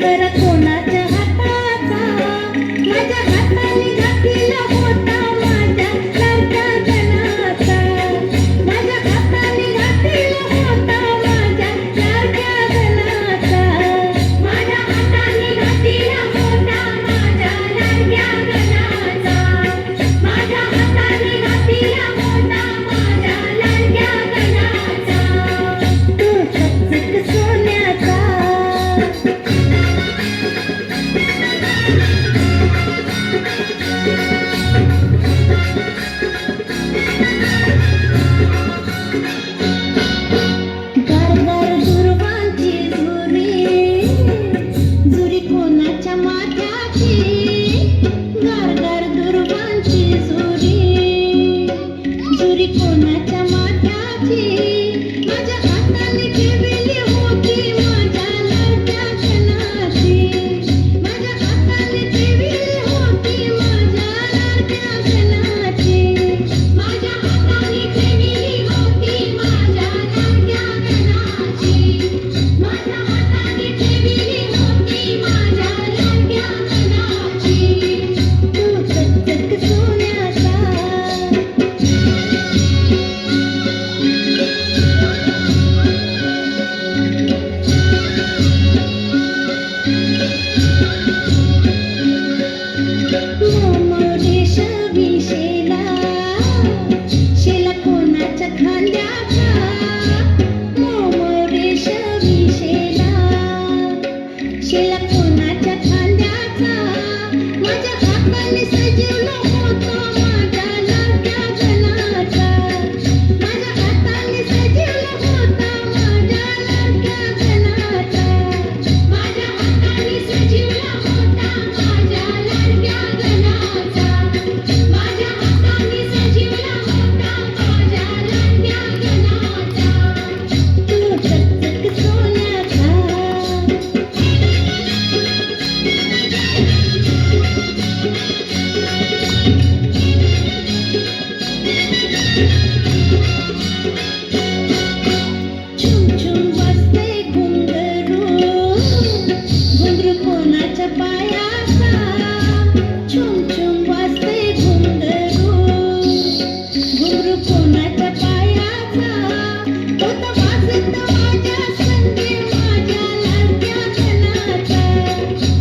तर कोणाच्या हाताचा माझ्या हाताने घातलेला होता माझ्या लाडक्या गणाचा माझ्या हाताने घातलेला होता माझ्या लाडक्या गणाचा माझ्या हाताने घातलेला होता माझ्या लाडक्या गणाचा माझ्या हाताने घातलेला होता माझ्या लाडक्या गणाचा तू चकचक सोन्याचा गारगार दुर्वांची झुरी कोणाच्या माथ्याची गारगार दुर्वांची झुरी कोणाच्या माथ्याची माझ्या हाताने ठेवली होती माझ्या लाडक्या गणाची माझ्या हाताने ठेवली होती माझ्या लाडक्या गणाची माझ्या हाताने ठेवली होती माझ्या लाडक्या गणाची माझ्या हाताने ठेवली होती माझ्या लाडक्या गणाची तू चकचक सोन्याचा मोमरेश विशेला शेला कोणाच्या खांद्याचा मोमरेश विशेला शेला कोणाच्या खांद्याचा माझ्या हाताने सजवलं होतं माझ्या लाडक्या गणाचा माझ्या हाताने सजवलं होतं माझ्या लाडक्या गणाचा माझ्या हाताने सजवलं होतं माझ्या लाडक्या गणाचा माझ्या हाताने सजवलं होतं माझ्या लाडक्या गणाचा तू चकचक सोन्याचा छुम छुम वाजते घुंगरू घुंगरू कोणाच्या पायाचा छुम छुम वाजते घुंगरू घुंगरू कोणाच्या पायाचा होता वाजत माझ्या संगी माझ्या लाडक्या गणाचा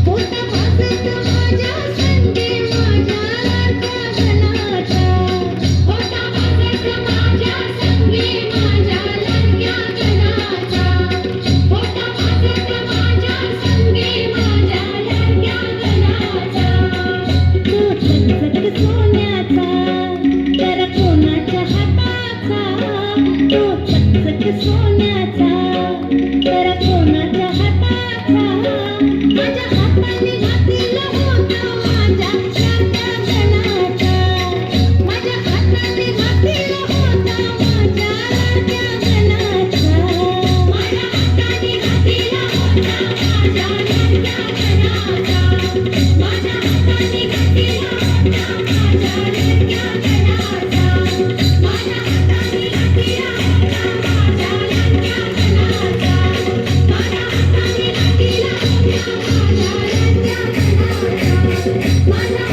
होता वाजत माझ्या संगी माझ्या लाडक्या गणाचा होता वाजत माझ्या संगी माझ्या लाडक्या गणाचा होता वाजत माझ्या संगी माझ्या लाडक्या गणाचा तू चकचक सोन्याचा तर कोणाच्या हाताचा तू चकचक सोन्याचा तर कोणाच्या हाताचा माझ्या हाताने घातलेला होता माझ्या लाडक्या गणाचा माझ्या हाताने घातलेला होता माझ्या लाडक्या गणाचा माझ्या हाताने घातलेला होता माझ्या लाडक्या गणाचा माझ्या हाताने घातलेला होता माझ्या लाडक्या गणाचा माझ्या हाताने घातलेला होता माझ्या लाडक्या गणाचा माझ्या हाताने घातलेला होता माझ्या लाडक्या गणाचा माझ्या